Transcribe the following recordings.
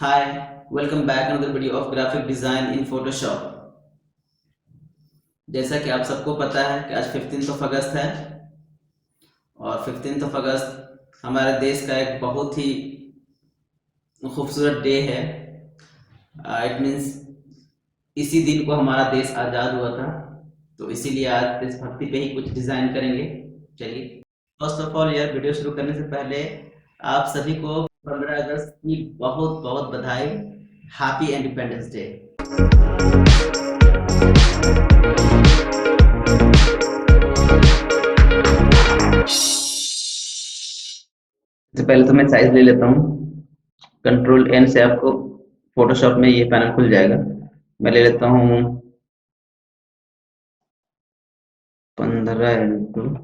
Hi, welcome back another video of graphic design in Photoshop। जैसा कि आप सबको पता है कि आज 15 अगस्त है और 15 अगस्त हमारे देश का एक बहुत ही खूबसूरत डे है। इट मीन्स इसी दिन को हमारा देश आज़ाद हुआ था, तो इसीलिए आज देशभक्ति पे ही कुछ डिज़ाइन करेंगे। चलिए, फर्स्ट ऑफ ऑल यार, वीडियो शुरू करने से पहले आप सभी को 15 अगस्त की बहुत बहुत बधाई। Happy independence day. सबसे पहले तो मैं साइज ले लेता हूँ। कंट्रोल एन से आपको फोटोशॉप में ये पैनल खुल जाएगा। मैं ले लेता हूँ 15x18,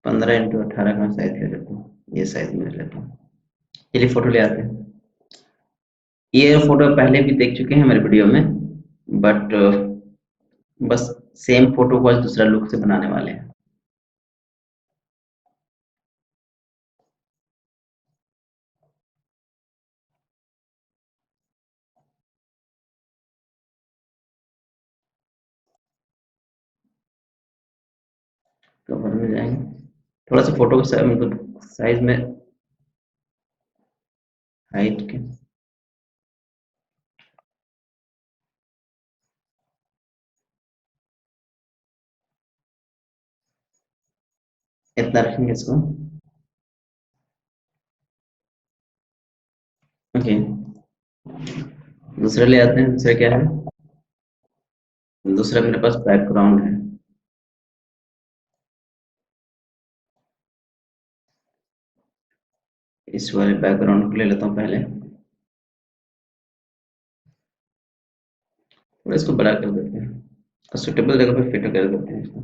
15x18 का साइज ले लेता हूँ। ये साइज में ले लेता हूँ। चलिए फोटो ले आते हैं। ये फोटो पहले भी देख चुके हैं मेरे वीडियो में, बट बस सेम फोटो को आज दूसरा लुक से बनाने वाले हैं। कवर में जाएंगे, थोड़ा सा फोटो को मतलब साइज में हाइट के इतना रखेंगे इसको। ओके, दूसरा ले आते हैं। दूसरा क्या है? दूसरा मेरे पास बैकग्राउंड है। इस वाले बैकग्राउंड को ले लेता हूँ पहले, थोड़ा इसको बड़ा कर देते हैं और सुटेबल जगह पे फिट कर देते हैं इसको।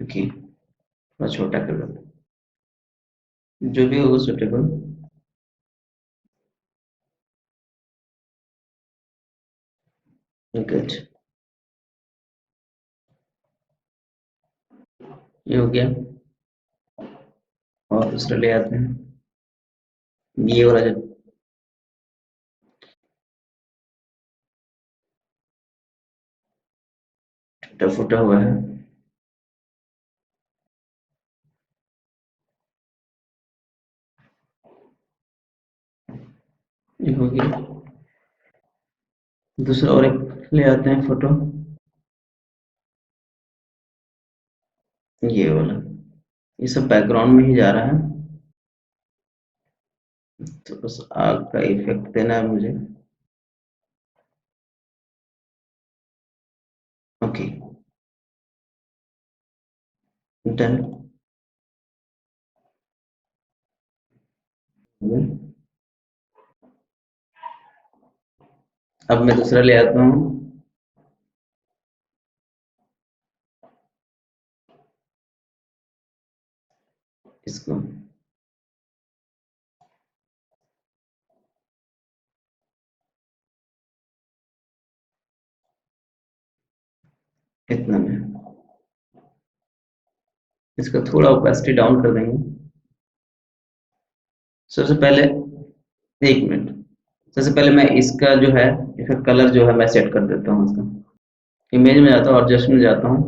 ओके, थोड़ा छोटा कर देते हैं, जो भी होगा सुटेबल। गुड, ये हो गया। और दूसरा ले आते हैं। ये वाला जो टूटा फूटा हुआ है, ये हो गया। दूसरा और एक ले आते हैं फोटो, ये वाला। ये सब बैकग्राउंड में ही जा रहा है, तो बस आग का इफेक्ट देना है मुझे। Okay, done. अब मैं दूसरा ले आता हूँ, इसको। इतना में इसका थोड़ा ओपेसिटी डाउन कर देंगे। सबसे पहले एक मिनट, सबसे पहले मैं इसका जो है, इसका कलर जो है मैं सेट कर देता हूँ। इसका इमेज में जाता हूँ और जस्ट में जाता हूँ।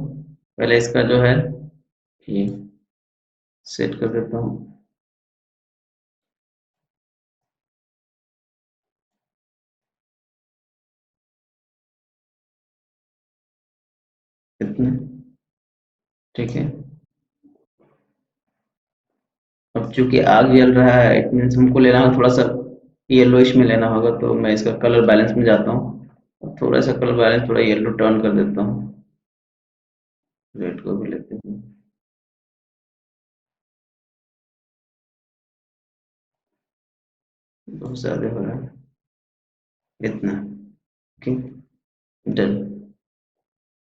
पहले इसका जो है ये सेट कर देता हूँ। इतना ठीक है। अब चूंकि आग जल रहा है, इट मीन्स हमको लेना है थोड़ा सा येलोइश में लेना होगा, तो मैं इसका कलर बैलेंस में जाता हूँ और थोड़ा सा कलर बैलेंस थोड़ा येलो टर्न कर देता हूँ। रेड को भी लेते हैं। बहुत ज्यादा हो रहा है, इतना। ओके, डन,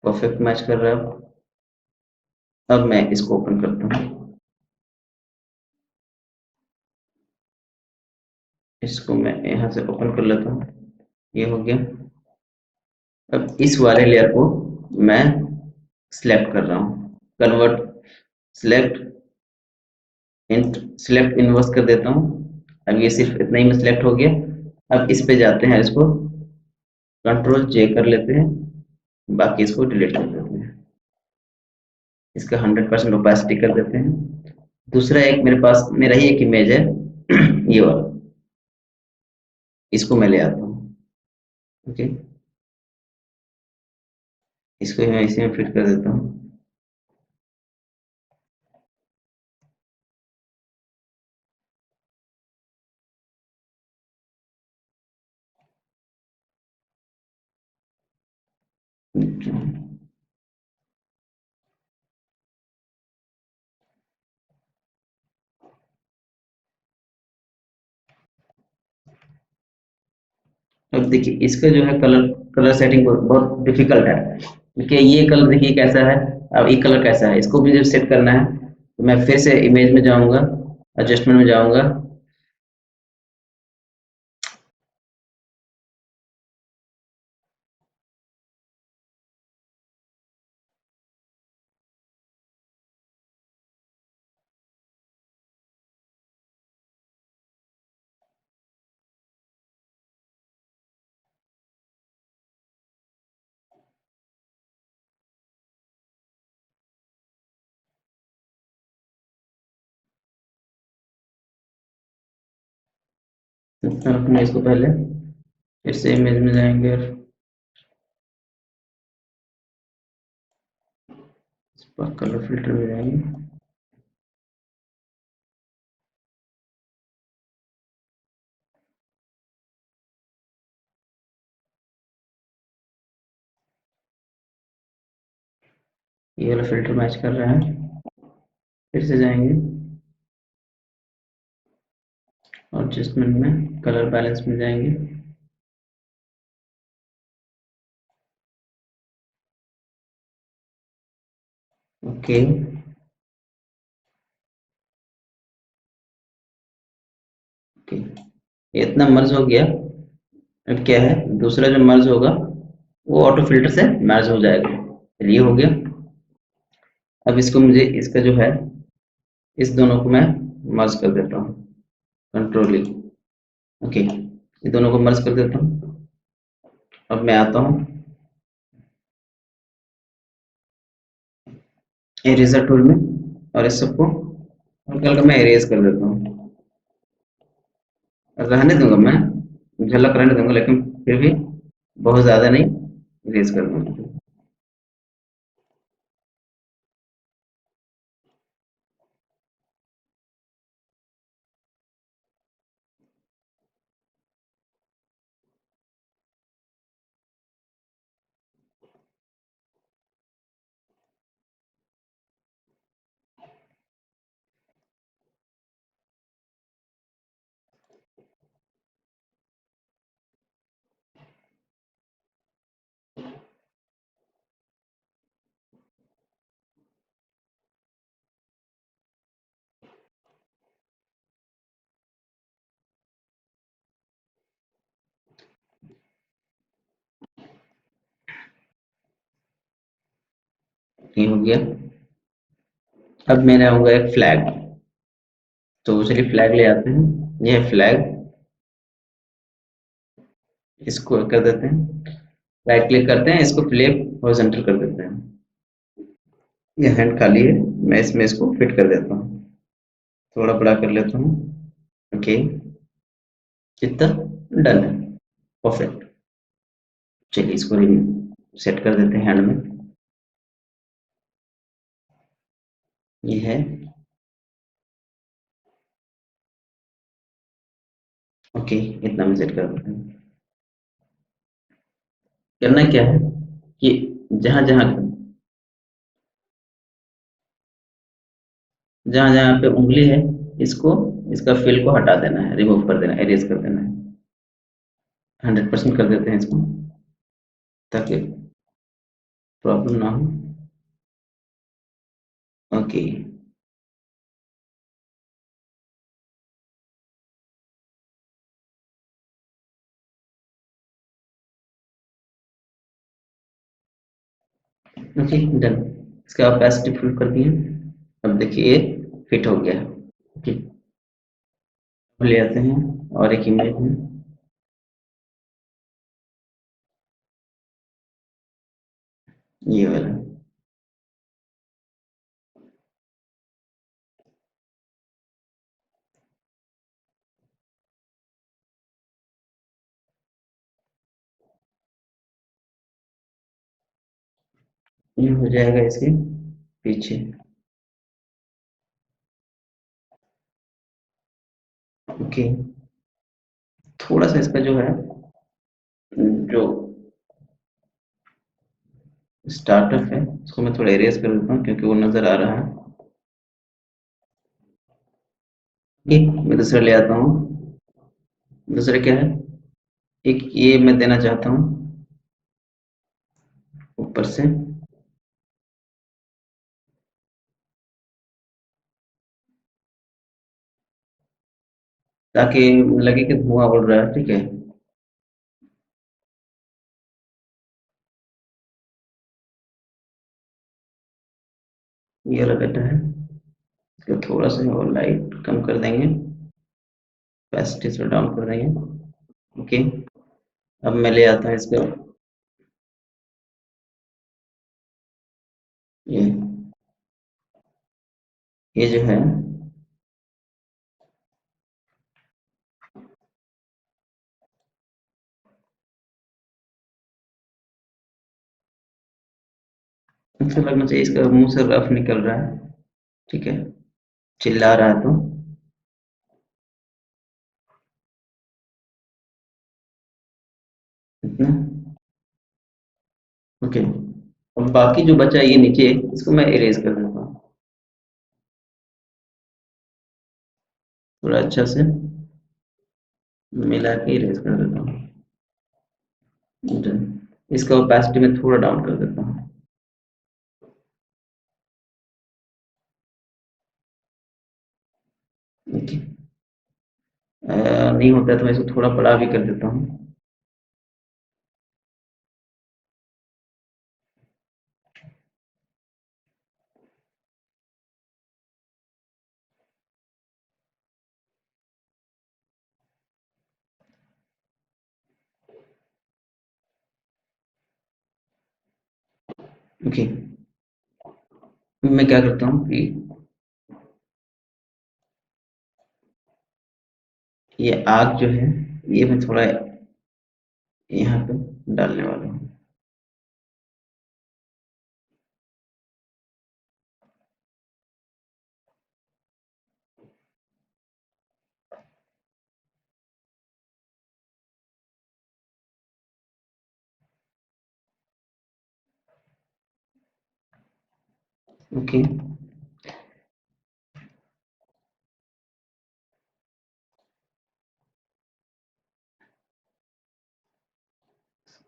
परफेक्ट मैच कर रहा है। अब मैं इसको ओपन करता हूँ। इसको मैं यहाँ से ओपन कर लेता हूँ। ये हो गया। अब इस वाले लेयर को मैं सिलेक्ट कर रहा हूँ, convert select int select inverse कर देता हूँ। अब ये सिर्फ इतना ही में सिलेक्ट हो गया। अब इस पे जाते हैं, इसको कंट्रोल जे कर लेते हैं, बाकी इसको डिलीट कर देते हैं, इसका 100% ओपेसिटी कर देते हैं। दूसरा एक मेरे पास मेरा ही एक इमेज है ये वाला, इसको मैं ले आता हूँ। ओके, इसको मैं इसी में फिट कर देता हूँ। अब देखिए इसका जो है कलर कलर सेटिंग बहुत डिफिकल्ट है, क्योंकि ये कलर देखिए कैसा है, अब ये कलर कैसा है, इसको भी जब सेट करना है तो मैं फिर से इमेज में जाऊंगा, एडजस्टमेंट में जाऊंगा। अपने इसको पहले फिर से इमेज में जाएंगे और इस पर कलर फिल्टर में जाएंगे। ये वाला फिल्टर मैच कर रहा है, फिर से जाएंगे और एडजस्टमेंट में कलर बैलेंस में जाएंगे। ओके, ओके, ये इतना मर्ज हो गया। अब क्या है, दूसरा जो मर्ज होगा वो ऑटो फिल्टर से मर्ज हो जाएगा। चलिए हो गया। अब इसको मुझे इसका जो है इस दोनों को मैं मर्ज कर देता हूँ, कंट्रोल ई। ओके, ये दोनों को मर्ज कर देता हूँ। अब मैं आता हूँ इरेजर टूल में और इस सबको हल्का हल्का मैं इरेज कर देता हूँ। रहने दूंगा मैं, झलक रहने दूंगा, लेकिन फिर भी बहुत ज्यादा नहीं, इरेज कर दूंगा। ये हो गया। अब मैंने होगा एक फ्लैग, तो चलिए फ्लैग ले आते हैं। ये है फ्लैग, इसको कर देते हैं, राइट क्लिक करते हैं, इसको फ्लिप हॉरिजॉन्टल कर देते हैं। ये हैंड खाली है, मैं इसमें इसको फिट कर देता हूँ, थोड़ा बड़ा कर लेता हूँ। ओके, कितना डन है, परफेक्ट। चलिए इसको सेट कर देते हैं हैंड में। ये है, ओके, इतना में सेट कर देते हैं। करना क्या है कि जहां जहां जहां जहां पे उंगली है, इसको इसका फिल को हटा देना है, रिमूव कर देना है, एरेज कर देना है। 100% कर देते हैं इसको, ताकि प्रॉब्लम ना हो। Okay, okay done. इसका ऑपेसिटी फुल कर दिए। अब देखिए ये फिट हो गया। ओके, अब ले आते हैं और एक इमेज में। ये वाला। ये हो जाएगा इसके पीछे। ओके, थोड़ा सा इसका जो है, जो स्टार्टअप है उसको मैं थोड़ा एरेज कर देता हूँ क्योंकि वो नजर आ रहा है। एक मैं दूसरा ले आता हूँ। दूसरा क्या है, एक ये मैं देना चाहता हूँ ऊपर से, ताकि लगे कि धुआं उड़ रहा है। ठीक है, ये वाला बेटा है। इसको थोड़ा सा और लाइट कम कर देंगे, कैपेसिटी से डाउन कर देंगे। ओके, अब मैं ले आता हूँ इसको। ये जो है, ऐसा लगना चाहिए इसका मुंह से रफ निकल रहा है। ठीक है, चिल्ला रहा है तो इतना। ओके, अब बाकी जो बचा है ये नीचे, इसको मैं इरेज कर देता हूँ थोड़ा अच्छा से मिला के इरेज कर देता हूँ। इसका ओपेसिटी में थोड़ा डाउन कर देता हूँ। ओके, नहीं होता है तो मैं इसको थोड़ा बड़ा भी कर देता हूँ। ओके, मैं क्या करता हूँ कि ये आग जो है, ये मैं थोड़ा यहाँ पे डालने वाला हूँ। ओके,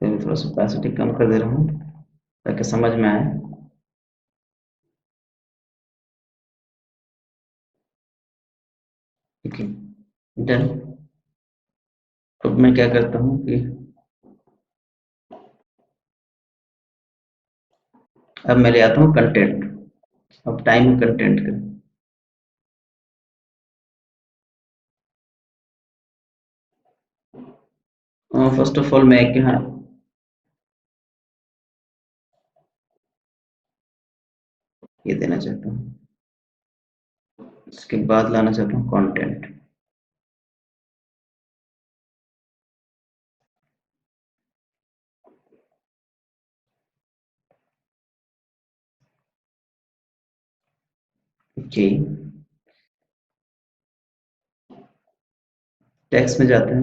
तो मैं थोड़ा सा ओपेसिटी कम कर दे रहा हूँ ताकि समझ में आए। Okay done. अब मैं क्या करता हूँ कि अब मैं ले आता हूँ कंटेंट। अब टाइम है कंटेंट का। फर्स्ट ऑफ ऑल मैं एक यहाँ ये देना चाहता हूँ, उसके बाद लाना चाहता हूँ कंटेंट। ओके, टेक्स्ट में जाते हैं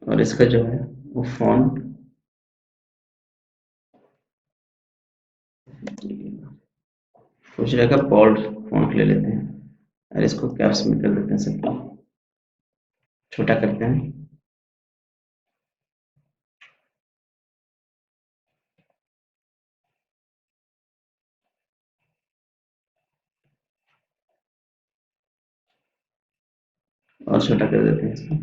और इसका जो है वो फॉन्ट, सोच रहेगा बोल्ड फॉन्ट ले लेते हैं और इसको कैप्स में कर देते हैं, सबको छोटा करते हैं और छोटा कर देते हैं इसको।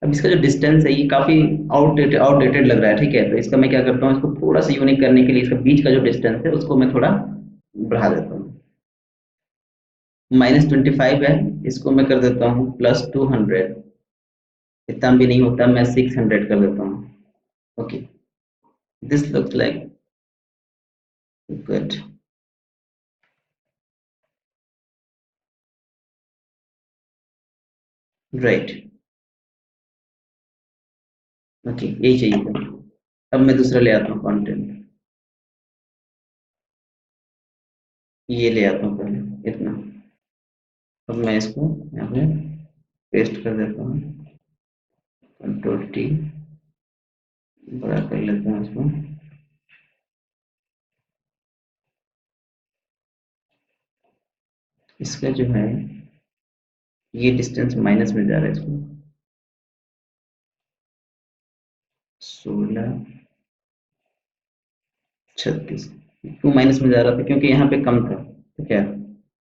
अब इसका जो डिस्टेंस है ये काफी आउटडेटेड लग रहा है, ठीक है। तो इसका मैं क्या करता हूँ, इसको थोड़ा सा यूनिक करने के लिए इसका बीच का जो डिस्टेंस है उसको मैं थोड़ा बढ़ा देता हूँ। -25 है, इसको मैं कर देता हूँ +200। इतना भी नहीं होता, मैं 600 कर देता हूँ। Okay, this looks like good. Right. Okay, यही चाहिए था। अब मैं दूसरा ले आता हूँ कंटेंट। ये ले आता हूँ पहले इतना। अब मैं इसको यहाँ पे पेस्ट कर देता हूँ। Ctrl+T, बड़ा कर लेते हैं इसको। इसका जो है ये डिस्टेंस माइनस में जा रहा है इसको। 16, 36। क्यों माइनस में जा रहा था? क्योंकि यहाँ पे कम था, ठीक है।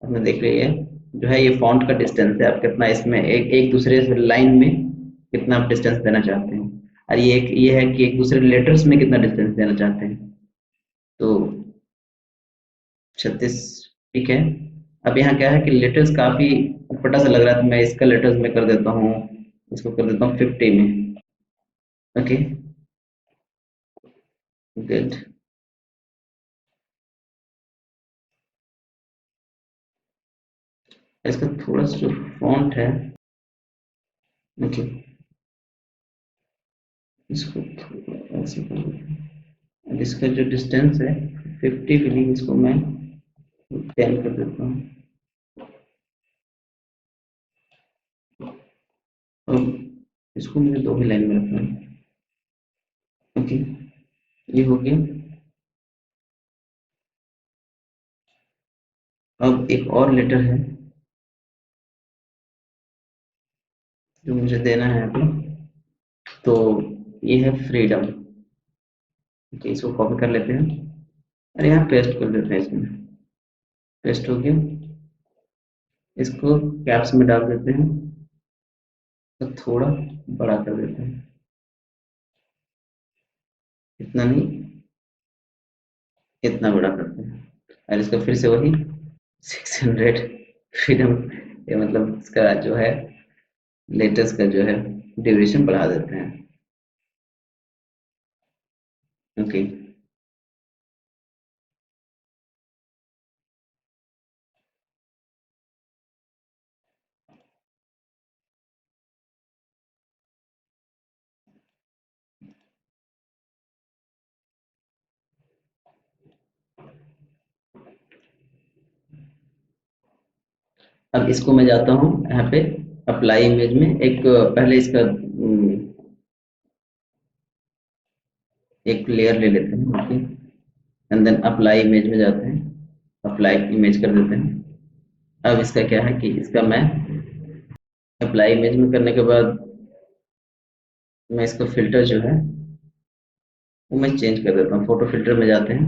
आपने देख लिया है, जो है ये फॉन्ट का डिस्टेंस है। आप कितना इसमें एक एक दूसरे से लाइन में कितना आप डिस्टेंस देना चाहते हैं, और ये है कि एक दूसरे लेटर्स में कितना डिस्टेंस देना चाहते हैं। तो 36, ठीक है। अब यहाँ क्या है कि लेटर्स काफी अटपटा सा लग रहा है, तो मैं इसका लेटर्स में कर देता हूँ, इसको कर देता हूँ 50 में। Okay, good. इसका थोड़ा सा जो फॉन्ट है, ओके, इसको थोड़ा ऐसे कर देते हैं। अब इसका जो डिस्टेंस है 50 के लिए इसको मैं 10 कर देता हूँ। अब इसको मुझे दो ही लाइन में रखना है। ओके, ये हो गया। अब एक और लेटर है जो मुझे देना है अभी। तो ये है फ्रीडम। ओके, इसको कॉपी कर लेते हैं और यहाँ पेस्ट कर देते हैं इसमें। पेस्ट हो गया। इसको कैप्स में डाल देते हैं, तो थोड़ा बड़ा कर देते हैं। इतना नहीं, इतना बड़ा करते हैं। और इसका फिर से वही 600 फ्रीडम, ये मतलब इसका जो है लेटेस्ट का जो है ड्यूरेशन बढ़ा देते हैं। ओके, अब इसको मैं जाता हूँ यहाँ पे अप्लाई इमेज में, एक पहले इसका एक लेयर ले लेते हैं। Okay, and then apply image में जाते हैं, अप्लाई इमेज कर देते हैं। अब इसका क्या है कि इसका मैं अप्लाई इमेज में करने के बाद मैं इसका फिल्टर जो है वो मैं चेंज कर देता हूँ। फोटो फिल्टर में जाते हैं,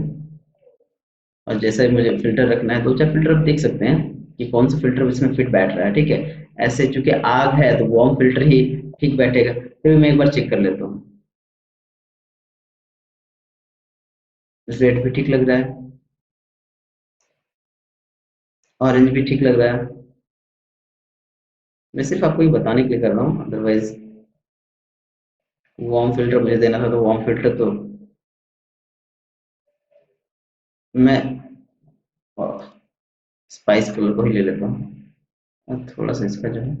और जैसा ही मुझे फिल्टर रखना है, दो चार फिल्टर आप देख सकते हैं कि कौन सा फिल्टर इसमें फिट बैठ रहा है, ठीक है। ऐसे चूंकि आग है तो वार्म फिल्टर ही ठीक बैठेगा। फिर भी मैं एक बार चेक कर लेता हूँ। रेड भी ठीक लग रहा है, ऑरेंज भी ठीक लग रहा है। मैं सिर्फ आपको ये बताने के लिए कर रहा हूँ, अदरवाइज वार्म फिल्टर मुझे देना था, तो वार्म फिल्टर तो मैं स्पाइस कलर को ही ले लेता हूँ, और थोड़ा सा इसका जो है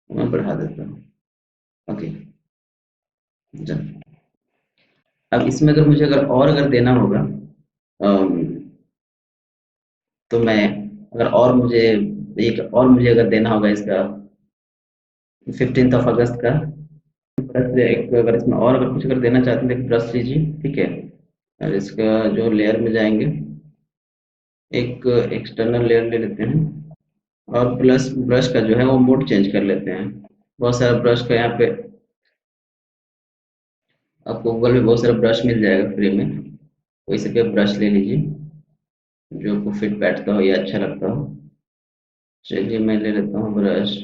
मैं बढ़ा देता हूँ। Okay, done. अब इसमें अगर मुझे अगर देना होगा, अम, तो मैं अगर और मुझे एक और मुझे अगर देना होगा इसका 15 अगस्त का, ब्रश एक अगर इसमें और अगर कुछ अगर देना चाहते हैं तो एक ब्रश लीजिए, ठीक है। और इसका जो लेयर में जाएंगे, एक एक्सटर्नल लेयर ले लेते हैं, और प्लस ब्रश का जो है वो मोड चेंज कर लेते हैं। बहुत सारा ब्रश का यहाँ पे आपको गूगल में बहुत सारा ब्रश मिल जाएगा फ्री में, कोई से भी ब्रश ले लीजिए जो आपको फिट बैठता हो या अच्छा लगता हो। चलिए मैं ले लेता हूँ ब्रश।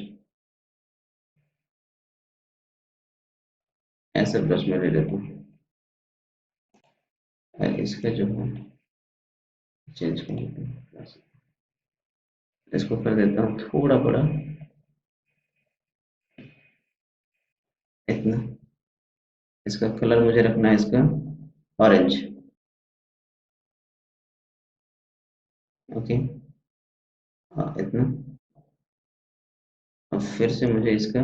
ऐसे ब्रश में ले लेता हूँ और इसका जो है चेंज कर लेता हूँ, इसको कर देता हूँ थोड़ा बड़ा, इतना। इसका कलर मुझे रखना है इसका ऑरेंज। ओके, हाँ इतना। अब फिर से मुझे इसका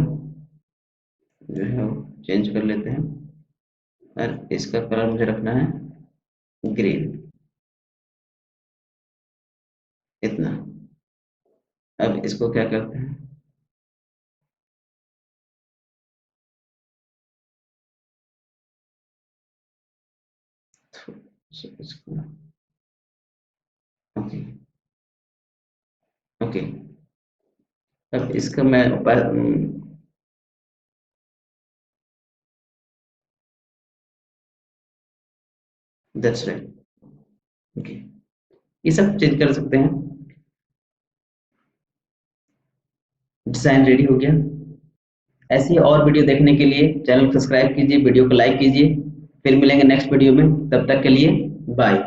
जो है वो चेंज कर लेते हैं और इसका कलर मुझे रखना है ग्रीन, इतना। अब इसको क्या करते हैं, इसको ओके ओके। अब इसका मैं दैट्स राइट, ओके, ये सब चेंज कर सकते हैं। डिजाइन रेडी हो गया। ऐसी और वीडियो देखने के लिए चैनल सब्सक्राइब कीजिए, वीडियो को लाइक कीजिए। फिर मिलेंगे नेक्स्ट वीडियो में, तब तक के लिए बाय।